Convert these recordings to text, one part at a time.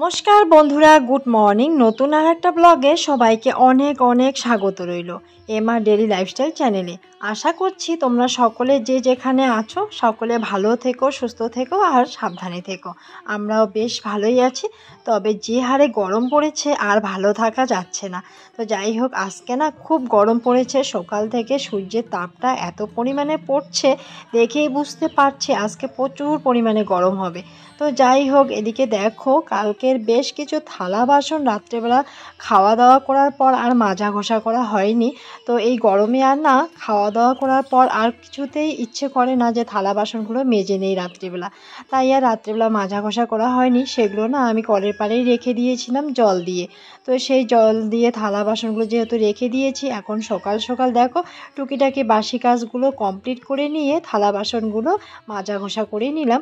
নমস্কার বন্ধুরা, good morning. নতুন আর একটা ব্লগে সবাইকে অনেক অনেক স্বাগত রইল এমআর ডেইলি লাইফস্টাইল চ্যানেলে। আশা করছি তোমরা সকলে যে যেখানে আছো সকলে ভালো থেকো, সুস্থ থেকো আর সাবধানে থেকো। আমরাও বেশ ভালোই আছি, তবে যে হারে গরম পড়েছে আর ভালো থাকা যাচ্ছে না। তো যাই হোক, আজকে না খুব গরম পড়েছে। সকাল থেকে সূর্যের তাপটা এত পরিমাণে পড়ছে, দেখেই বুঝতে পারছি আজকে প্রচুর পরিমাণে গরম হবে। তো যাই হোক, এদিকে দেখো কালকের বেশ কিছু থালা বাসন রাত্রেবেলা খাওয়া দাওয়া করার পর আর মাজা ঘষা করা হয়নি। তো এই গরমে আর না খাওয়া দাওয়া করার পর আর কিছুতেই ইচ্ছে করে না যে থালা বাসনগুলো মেজে নেই রাত্রিবেলা। তাই আর রাত্রিবেলা মাজা ঘষা করা হয়নি। সেগুলো না আমি কলের পাড়েই রেখে দিয়েছিলাম জল দিয়ে। তো সেই জল দিয়ে থালা বাসনগুলো যেহেতু রেখে দিয়েছি, এখন সকাল সকাল দেখো টুকিটাকি বাসি কাজগুলো কমপ্লিট করে নিয়ে থালা বাসনগুলো মাজা ঘষা করে নিলাম।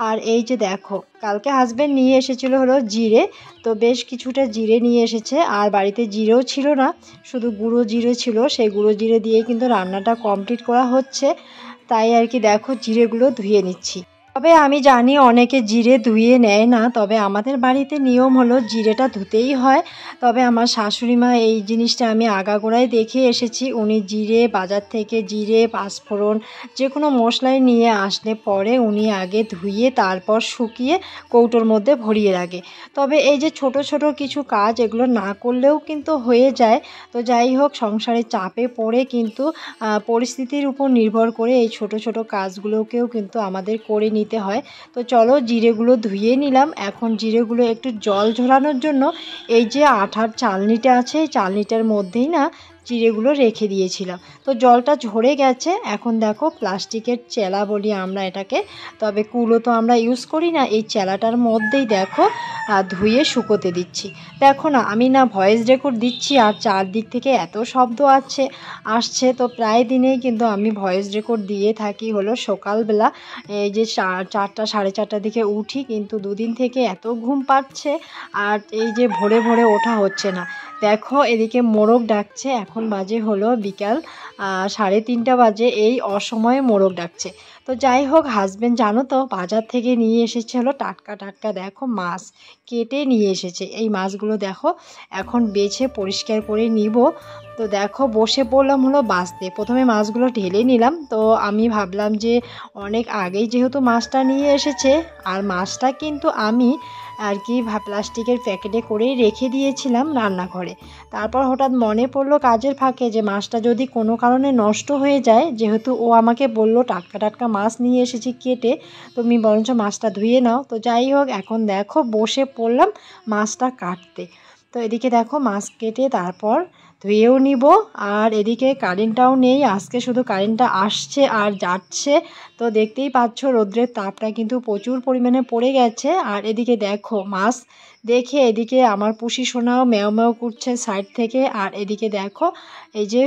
আর এই যে দেখো, কালকে হাজব্যান্ড নিয়ে এসেছিলো হলো জিরে। তো বেশ কিছুটা জিরে নিয়ে এসেছে, আর বাড়িতে জিরেও ছিল না, শুধু গুঁড়ো জিরে ছিল। সেই গুঁড়ো জিরে দিয়ে কিন্তু রান্নাটা কমপ্লিট করা হচ্ছে। তাই আর কি দেখো জিরেগুলো ধুয়ে নিচ্ছি। তবে আমি জানি অনেকে জিরে ধুয়ে নেয় না, তবে আমাদের বাড়িতে নিয়ম হলো জিরেটা ধুতেই হয়। তবে আমার শাশুড়ি মা এই জিনিসটা আমি আগাগোড়াই দেখে এসেছি। উনি জিরে বাজার থেকে জিরে পাঁচফোড়ন যে কোনো মশলাই নিয়ে আসলে পরে উনি আগে ধুয়ে তারপর শুকিয়ে কৌটোর মধ্যে ভরিয়ে রাখে। তবে এই যে ছোট ছোট কিছু কাজ, এগুলো না করলেও কিন্তু হয়ে যায়। তো যাই হোক, সংসারের চাপে পড়ে কিন্তু পরিস্থিতির উপর নির্ভর করে এই ছোট ছোট কাজগুলোকেও কিন্তু আমাদের করে নিতে হয়। তো চলো জিরেগুলো ধুয়ে নিলাম। এখন জিরেগুলো একটু জল ঝরানোর জন্য এই যে আঠার চালনিটা আছে, এই চালনিটার মধ্যেই না জিরেগুলো রেখে দিয়েছিলাম। তো জলটা ঝরে গেছে। এখন দেখো প্লাস্টিকের চেলা বলি আমরা এটাকে, তবে কুলো তো আমরা ইউজ করি না। এই চেলাটার মধ্যেই দেখো ধুয়ে শুকোতে দিচ্ছি। দেখো না, আমি না ভয়েস রেকর্ড দিচ্ছি আর চারদিক থেকে এত শব্দ আসছে। তো প্রায় দিনেই কিন্তু আমি ভয়েস রেকর্ড দিয়ে থাকি হলো সকালবেলা। এই যে 4টা সাড়ে 4টার দিকে উঠি, কিন্তু দুদিন থেকে এত ঘুম পাচ্ছে আর এই যে ভোরে ভোরে ওঠা হচ্ছে না। দেখো এদিকে মোরগ ডাকছে। এখন বাজে হলো বিকাল 3:30 বাজে। এই অসময়ে মোরগ ডাকছে। তো যাই হোক, হাজব্যান্ড জানো তো বাজার থেকে নিয়ে এসেছে হলো টাটকা টাটকা দেখো মাছ কেটে নিয়ে এসেছে। এই মাছগুলো দেখো এখন বেছে পরিষ্কার করে নিব। তো দেখো বসে পড়লাম হলো বাছতে। প্রথমে মাছগুলো ঢেলে নিলাম। তো আমি ভাবলাম যে অনেক আগেই যেহেতু মাছটা নিয়ে এসেছে, আর মাছটা কিন্তু আমি আর কি প্লাস্টিকের প্যাকেটে করেই রেখে দিয়েছিলাম রান্নাঘরে। তারপর হঠাৎ মনে পড়লো কাজের ফাঁকে যে মাছটা যদি কোনো কারণে নষ্ট হয়ে যায়, যেহেতু ও আমাকে বললো টাটকা টাটকা মাছ নিয়ে এসেছি কেটে, তুমি বরঞ্চ মাছটা ধুয়ে নাও। তো যাই হোক, এখন দেখো বসে পড়লাম মাছটা কাটতে। তো এদিকে দেখো মাছ কেটে তারপর ধুয়েও নিব। আর এদিকে কারেন্টটাও নেই, আজকে শুধু কারেন্টটা আসছে আর যাচ্ছে। তো দেখতেই পাচ্ছ রৌদ্রের তাপটা কিন্তু প্রচুর পরিমাণে পড়ে গেছে। আর এদিকে দেখো মাছ দেখে এদিকে আমার পুষি সোনাও ম্যাও ম্যাও করছে সাইড থেকে। আর এদিকে দেখো এই যে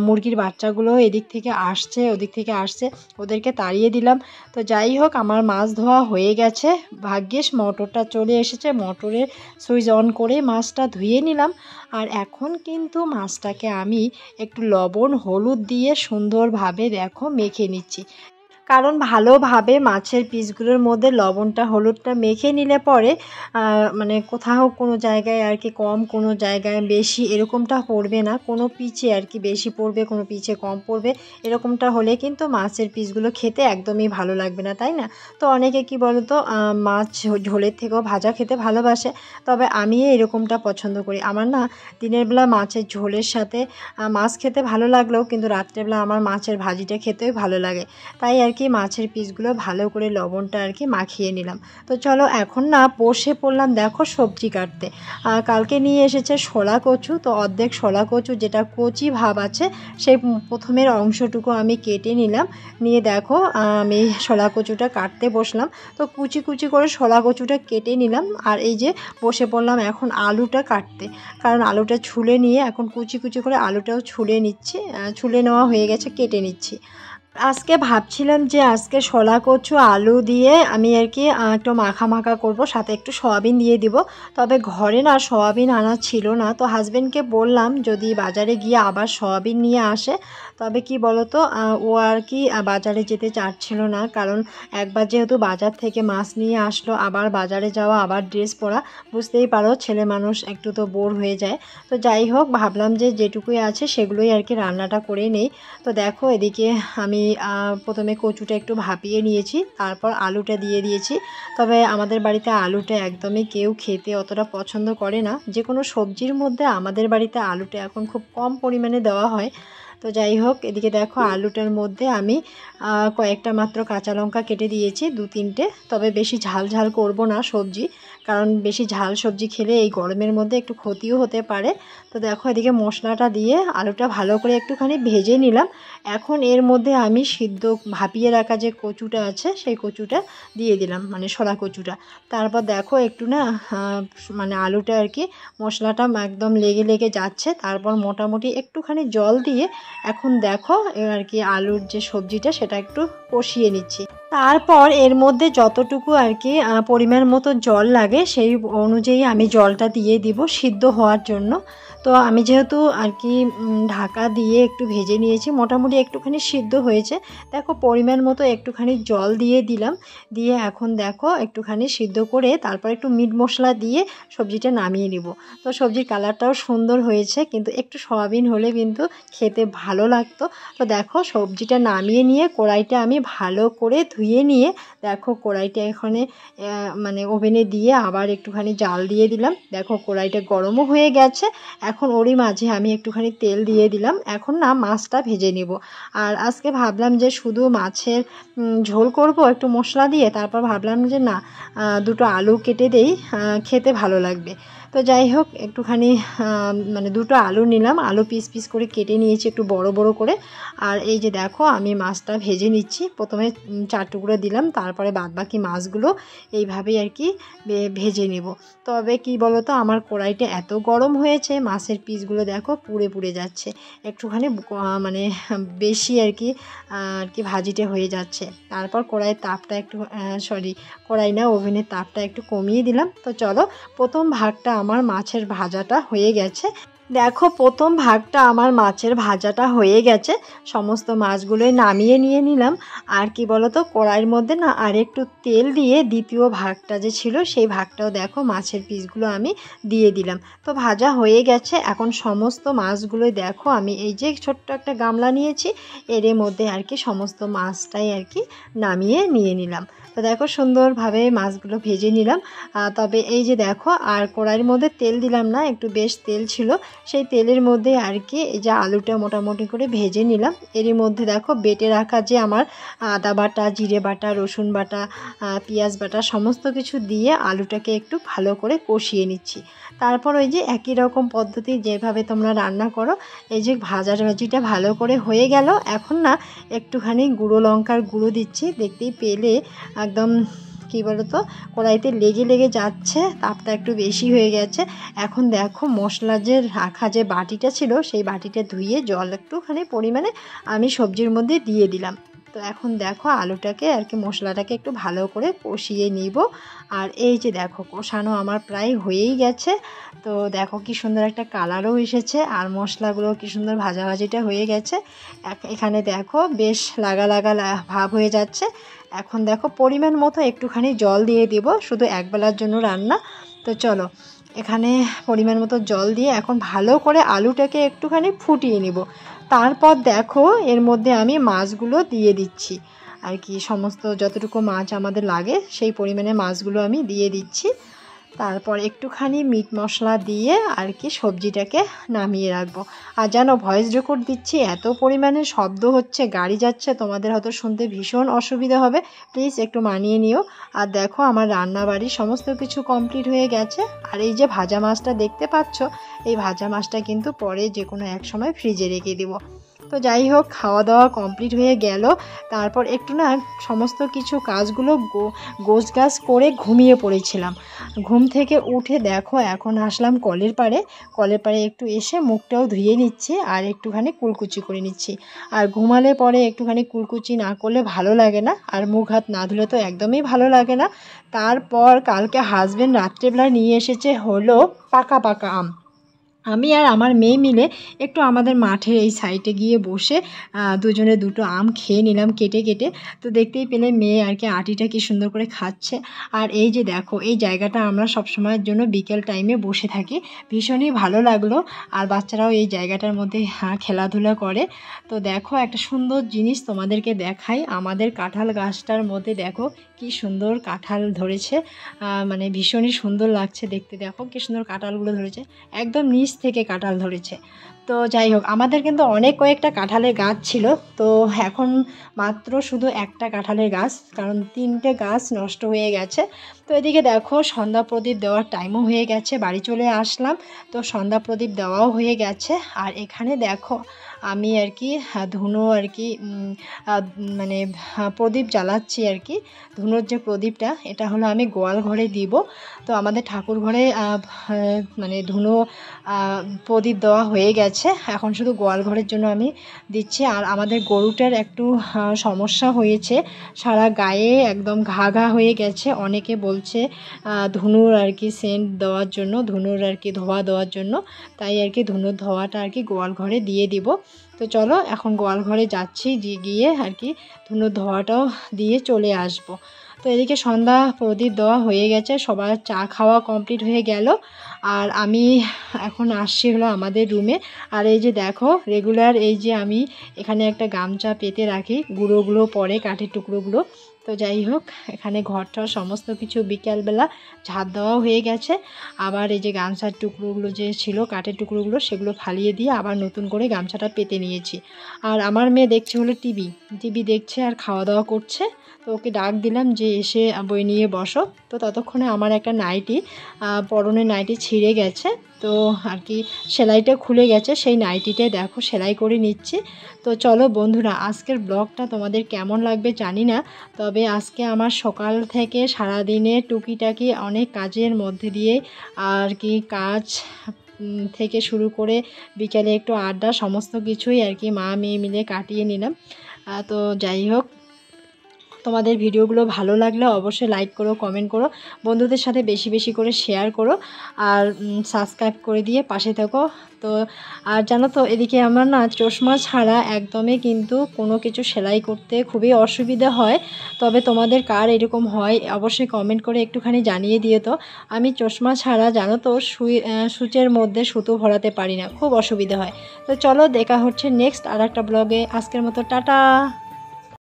মুরগির বাচ্চাগুলো এদিক থেকে আসছে ওদিক থেকে আসছে, ওদেরকে তাড়িয়ে দিলাম। তো যাই হোক, আমার মাছ ধোয়া হয়ে গেছে। ভাগ্যিস মোটরটা চলে এসেছে, মোটরের সুইচ অন করে মাছটা ধুয়ে নিলাম। আর এখন কিন্তু মাছটাকে আমি একটু লবণ হলুদ দিয়ে সুন্দরভাবে দেখো মেখে নিচ্ছি। কারণ ভালোভাবে মাছের পিসগুলোর মধ্যে লবণটা হলুদটা মেখে নিলে পরে মানে কোথাও কোনো জায়গায় আর কি কম, কোনো জায়গায় বেশি এরকমটা পড়বে না। কোনো পিচে আর কি বেশি পড়বে, কোনো পিচে কম পড়বে। এরকমটা হলে কিন্তু মাছের পিসগুলো খেতে একদমই ভালো লাগবে না, তাই না? তো অনেকে কি বলো তো মাছ ঝোলের থেকেও ভাজা খেতে ভালোবাসে, তবে আমি এরকমটা পছন্দ করি। আমার না দিনের বেলা মাছের ঝোলের সাথে মাছ খেতে ভালো লাগলেও কিন্তু রাত্রেবেলা আমার মাছের ভাজিটা খেতেও ভালো লাগে। তাই আর কি মাছের পিসগুলো ভালো করে লবণটা আর কি মাখিয়ে নিলাম। তো চলো এখন না বসে পড়লাম দেখো সবজি কাটতে। কালকে নিয়ে এসেছে শোলা কচু। তো অর্ধেক শোলা কচু যেটা কচি ভাব আছে, সেই প্রথমের অংশটুকু আমি কেটে নিলাম। নিয়ে দেখো আমি শোলা কচুটা কাটতে বসলাম। তো কুচি কুচি করে শোলা কচুটা কেটে নিলাম। আর এই যে বসে পড়লাম এখন আলুটা কাটতে, কারণ আলুটা ছুলে নিয়ে এখন কুচি কুচি করে আলুটাও ছুলে নিচ্ছি। ছুলে নেওয়া হয়ে গেছে, কেটে নিচ্ছি। আজকে ভাবছিলাম যে আজকে শোলা কচু আলু দিয়ে আমি আর কি একটু মাখা মাখা করব, সাথে একটু সয়াবিন দিয়ে দিব। তবে ঘরে না সয়াবিন আনা ছিল না। তো হাজব্যান্ডকে বললাম যদি বাজারে গিয়ে আবার সয়াবিন নিয়ে আসে তবে কি বলো তো, ও আর কি বাজারে যেতে চাচ্ছিল না, কারণ একবার যেহেতু বাজার থেকে মাছ নিয়ে আসলো, আবার বাজারে যাওয়া, আবার ড্রেস পরা, বুঝতেই পারো ছেলে মানুষ একটু তো বোর হয়ে যায়। তো যাই হোক, ভাবলাম যে যেটুকুই আছে সেগুলোই আর কি রান্নাটা করে নেই। তো দেখো এদিকে আমি প্রথমে কচুটা একটু ভাপিয়ে নিয়েছি, তারপর আলুটা দিয়ে দিয়েছি। তবে আমাদের বাড়িতে আলুটা একদমই কেউ খেতে অতটা পছন্দ করে না। যে কোনো সবজির মধ্যে আমাদের বাড়িতে আলুটা এখন খুব কম পরিমাণে দেওয়া হয়। তো যাই হোক, এদিকে দেখো আলুটার মধ্যে আমি কয়েকটা মাত্র কাঁচা লঙ্কা কেটে দিয়েছি, 2-3টে। তবে বেশি ঝাল ঝাল করব না সবজি, কারণ বেশি ঝাল সবজি খেলে এই গরমের মধ্যে একটু ক্ষতিও হতে পারে। তো দেখো এদিকে মশলাটা দিয়ে আলুটা ভালো করে একটুখানি ভেজে নিলাম। এখন এর মধ্যে আমি সিদ্ধ ভাপিয়ে রাখা যে কচুটা আছে সেই কচুটা দিয়ে দিলাম, মানে শোলা কচুটা। তারপর দেখো একটু না মানে আলুটা আর কি মশলাটা একদম লেগে লেগে যাচ্ছে। তারপর মোটামুটি একটুখানি জল দিয়ে এখন দেখো আর কি আলুর যে সবজিটা সেটা একটু কষিয়ে নিচ্ছি। তারপর এর মধ্যে যতটুকু আর কি পরিমাণ মতো জল লাগে সেই অনুযায়ী আমি জলটা দিয়ে দিব সিদ্ধ হওয়ার জন্য। তো আমি যেহেতু আর কি ঢাকা দিয়ে একটু ভেজে নিয়েছি, মোটামুটি একটুখানি সিদ্ধ হয়েছে। দেখো পরিমাণ মতো একটুখানি জল দিয়ে দিলাম, দিয়ে এখন দেখো একটুখানি সিদ্ধ করে তারপর একটু মিট মশলা দিয়ে সবজিটা নামিয়ে নিব। তো সবজির কালারটাও সুন্দর হয়েছে, কিন্তু একটু সয়াবিন হলে কিন্তু খেতে ভালো লাগতো। তো দেখো সবজিটা নামিয়ে নিয়ে কড়াইটা আমি ভালো করে ধুয়ে নিয়ে দেখো কড়াইটা এখানে মানে ওভেনে দিয়ে আবার একটুখানি জাল দিয়ে দিলাম। দেখো কড়াইটা গরমও হয়ে গেছে। এখন ওরই মাঝে আমি একটুখানি তেল দিয়ে দিলাম। এখন না মাছটা ভেজে নিব। আর আজকে ভাবলাম যে শুধু মাছের ঝোল করব একটু মশলা দিয়ে, তারপর ভাবলাম যে না, দুটো আলু কেটে দেই, খেতে ভালো লাগবে। তো যাই হোক একটুখানি মানে দুটো আলু নিলাম, আলু পিস পিস করে কেটে নিয়েছি একটু বড় বড় করে। আর এই যে দেখো আমি মাছটা ভেজে নিচ্ছি। প্রথমে 4 টুকরো দিলাম, তারপরে বাদবাকি মাছগুলো এইভাবেই আর কি ভেজে নেব। তবে কি বলো তো, আমার কড়াইটা এত গরম হয়েছে, মাছের পিসগুলো দেখো পুড়ে পুড়ে যাচ্ছে, একটুখানি মানে বেশি আর কি ভাজিটা হয়ে যাচ্ছে। তারপর কড়াইয়ের তাপটা একটু কড়াই না, ওভেনের তাপটা একটু কমিয়ে দিলাম। তো চলো, প্রথম ভাগটা আমার মাছের ভাজাটা হয়ে গেছে। দেখো প্রথম ভাগটা আমার মাছের ভাজাটা হয়ে গেছে, সমস্ত মাছগুলোই নামিয়ে নিয়ে নিলাম। আর কি বলো তো, কড়াইয়ের মধ্যে না আর একটু তেল দিয়ে দ্বিতীয় ভাগটা যে ছিল সেই ভাগটাও দেখো মাছের পিসগুলো আমি দিয়ে দিলাম। তো ভাজা হয়ে গেছে। এখন সমস্ত মাছগুলোই দেখো আমি এই যে ছোট্ট একটা গামলা নিয়েছি, এর মধ্যে আর কি সমস্ত মাছটাই আর কি নামিয়ে নিয়ে নিলাম। তো দেখো সুন্দরভাবে মাছগুলো ভেজে নিলাম। তবে এই যে দেখো আর কড়াইয়ের মধ্যে তেল দিলাম না, একটু বেশ তেল ছিল, সেই তেলের মধ্যে আর কি এই যে আলুটা মোটামুটি করে ভেজে নিলাম। এরই মধ্যে দেখো বেটে রাখা যে আমার আদা বাটা, জিরে বাটা, রসুন বাটা, পেঁয়াজ বাটা সমস্ত কিছু দিয়ে আলুটাকে একটু ভালো করে কষিয়ে নিচ্ছি। তারপর ওই যে একই রকম পদ্ধতি যেভাবে তোমরা রান্না করো, এই যে ভাজিটা ভালো করে হয়ে গেল। এখন না একটুখানি গুঁড়ো লঙ্কার গুঁড়ো দিচ্ছি, দেখতেই পেলে একদম কি বলতো কড়াইতে লেগে লেগে যাচ্ছে, তাপটা একটু বেশি হয়ে গেছে। এখন দেখো মশলা যে রাখা যে বাটিটা ছিল সেই বাটিটা ধুয়ে জল একটুখানি পরিমাণে আমি সবজির মধ্যে দিয়ে দিলাম। তো এখন দেখো আলুটাকে আর কি মশলাটাকে একটু ভালো করে কষিয়ে নিব। আর এই যে দেখো কষানো আমার প্রায় হয়েই গেছে। তো দেখো কি সুন্দর একটা কালারও এসেছে, আর মশলাগুলো কি সুন্দর ভাজাভাজিটা হয়ে গেছে। এখানে দেখো বেশ লাগা লাগা ভাব হয়ে যাচ্ছে। এখন দেখো পরিমাণ মতো একটুখানি জল দিয়ে দিব, শুধু একবেলার জন্য রান্না। তো চলো এখানে পরিমাণ মতো জল দিয়ে এখন ভালো করে আলুটাকে একটুখানি ফুটিয়ে নিব। তারপর দেখো এর মধ্যে আমি মাছগুলো দিয়ে দিচ্ছি আর কি, সমস্ত যতটুকু মাছ আমাদের লাগে সেই পরিমাণে মাছগুলো আমি দিয়ে দিচ্ছি। তারপর একটুখানি মিট মশলা দিয়ে আর কি সবজিটাকে নামিয়ে রাখবো। আর জানো ভয়েস রেকর্ড দিচ্ছি, এত পরিমাণে শব্দ হচ্ছে, গাড়ি যাচ্ছে, তোমাদের হয়তো শুনতে ভীষণ অসুবিধা হবে, প্লিজ একটু মানিয়ে নিও। আর দেখো আমার রান্নাবাড়ি সমস্ত কিছু কমপ্লিট হয়ে গেছে। আর এই যে ভাজা মাছটা দেখতে পাচ্ছ, এই ভাজা মাছটা কিন্তু পরে যে কোনো এক সময় ফ্রিজে রেখে দেবো। তো যাই হোক খাওয়া দাওয়া কমপ্লিট হয়ে গেল। তারপর একটু না সমস্ত কিছু কাজগুলো গোছগাছ করে ঘুমিয়ে পড়েছিলাম। ঘুম থেকে উঠে দেখো এখন আসলাম কলের পাড়ে একটু এসে মুখটাও ধুয়ে নিচ্ছি আর একটুখানি কুলকুচি করে নিচ্ছি। আর ঘুমালে পরে একটুখানি কুলকুচি না করলে ভালো লাগে না, আর মুখ হাত না ধুলে তো একদমই ভালো লাগে না। তারপর কালকে হাজবেন্ড রাত্রেবেলা নিয়ে এসেছে হলো পাকা পাকা আম। আমি আর আমার মেয়ে মিলে একটু আমাদের মাঠের এই সাইডে গিয়ে বসে দুজনে দুটো আম খেয়ে নিলাম কেটে কেটে। তো দেখতেই পেলে মেয়ে আর কি আটিটা কি সুন্দর করে খাচ্ছে। আর এই যে দেখো, এই জায়গাটা আমরা সবসময়ের জন্য বিকেল টাইমে বসে থাকি, ভীষণই ভালো লাগলো। আর বাচ্চারাও এই জায়গাটার মধ্যে খেলাধুলা করে। তো দেখো একটা সুন্দর জিনিস তোমাদেরকে দেখাই, আমাদের কাঁঠাল গাছটার মধ্যে দেখো কি সুন্দর কাঁঠাল ধরেছে, মানে ভীষণই সুন্দর লাগছে দেখতে। দেখো কি সুন্দর কাঁঠালগুলো ধরেছে, একদম নিচ থেকে কাঁঠাল ধরেছে। তো যাই হোক, আমাদের কিন্তু অনেক কয়েকটা কাঁঠালের গাছ ছিল, তো এখন মাত্র শুধু একটা কাঁঠালের গাছ, কারণ 3টে গাছ নষ্ট হয়ে গেছে। তো এদিকে দেখো সন্ধ্যা প্রদীপ দেওয়ার টাইমও হয়ে গেছে, বাড়ি চলে আসলাম। তো সন্ধ্যা প্রদীপ দেওয়াও হয়ে গেছে। আর এখানে দেখো আমি আর কি ধুনো আর কি মানে প্রদীপ জ্বালাচ্ছি আর কি। ধুনোর যে প্রদীপটা, এটা হলো আমি গোয়াল ঘরে দিব। তো আমাদের ঠাকুর ঘরে মানে ধুনো প্রদীপ দেওয়া হয়ে গেছে, এখন শুধু গোয়াল ঘরের জন্য আমি দিচ্ছি। আর আমাদের গরুটার একটু সমস্যা হয়েছে, সারা গায়ে একদম ঘা ঘা হয়ে গেছে। অনেকে বলছে ধুনুর আর কি সেন্ট দেওয়ার জন্য, ধুনুর আর কি ধোয়া দেওয়ার জন্য, তাই আর কি ধুনুর ধোয়াটা আর কি গোয়াল ঘরে দিয়ে দিব। তো চলো এখন গোয়াল ঘরে যাচ্ছি, গিয়ে আর কি ধুনুর ধোয়াটাও দিয়ে চলে আসব। তো এদিকে সন্ধ্যা প্রদীপ দেওয়া হয়ে গেছে, সবার চা খাওয়া কমপ্লিট হয়ে গেল। আর আমি এখন আসছি হলো আমাদের রুমে। আর এই যে দেখো রেগুলার এই যে আমি এখানে একটা গামছা পেতে রাখি, গুঁড়োগুলো পরে কাঠের টুকরোগুলো। তো যাই হোক, এখানে ঘরটা সমস্ত কিছু বিকেলবেলা ঝাড় দেওয়াও হয়ে গেছে। আবার এই যে গামছার টুকরোগুলো যে ছিল কাঠের টুকরোগুলো, সেগুলো ফালিয়ে দিয়ে আবার নতুন করে গামছাটা পেতে নিয়েছি। আর আমার মেয়ে দেখছে হলো টিভি দেখছে আর খাওয়া দাওয়া করছে। তো ওকে ডাক দিলাম যে এসে বই নিয়ে বসো। তো ততক্ষণে আমার একটা নাইটি, পরনের নাইটি ছিঁড়ে গেছে, তো আর কি সেলাইটা খুলে গেছে, সেই নাইটিটাই দেখো সেলাই করে নিচ্ছি। তো চলো বন্ধুরা, আজকের ব্লগটা তোমাদের কেমন লাগবে জানি না, তবে আজকে আমার সকাল থেকে সারাদিনে টুকিটাকি অনেক কাজের মধ্যে দিয়ে আর কি কাজ থেকে শুরু করে বিকেলে একটু আড্ডা, সমস্ত কিছুই আর কি মা মেয়ে মিলে কাটিয়ে নিলাম। তো যাই হোক, তোমাদের ভিডিওগুলো ভালো লাগলে অবশ্যই লাইক করো, কমেন্ট করো, বন্ধুদের সাথে বেশি বেশি করে শেয়ার করো, আর সাবস্ক্রাইব করে দিয়ে পাশে থাকো। তো আর জানো তো, এদিকে আমার না চশমা ছাড়া একদমই কিন্তু কোনো কিছু সেলাই করতে খুবই অসুবিধা হয়। তবে তোমাদের কার এরকম হয় অবশ্যই কমেন্ট করে একটুখানি জানিয়ে দিয়ে। তো আমি চশমা ছাড়া জানো তো সুচের মধ্যে সুতো ভরাতে পারি না, খুব অসুবিধা হয়। তো চলো দেখা হচ্ছে নেক্সট আর একটা ব্লগে। আজকের মতো টাটা।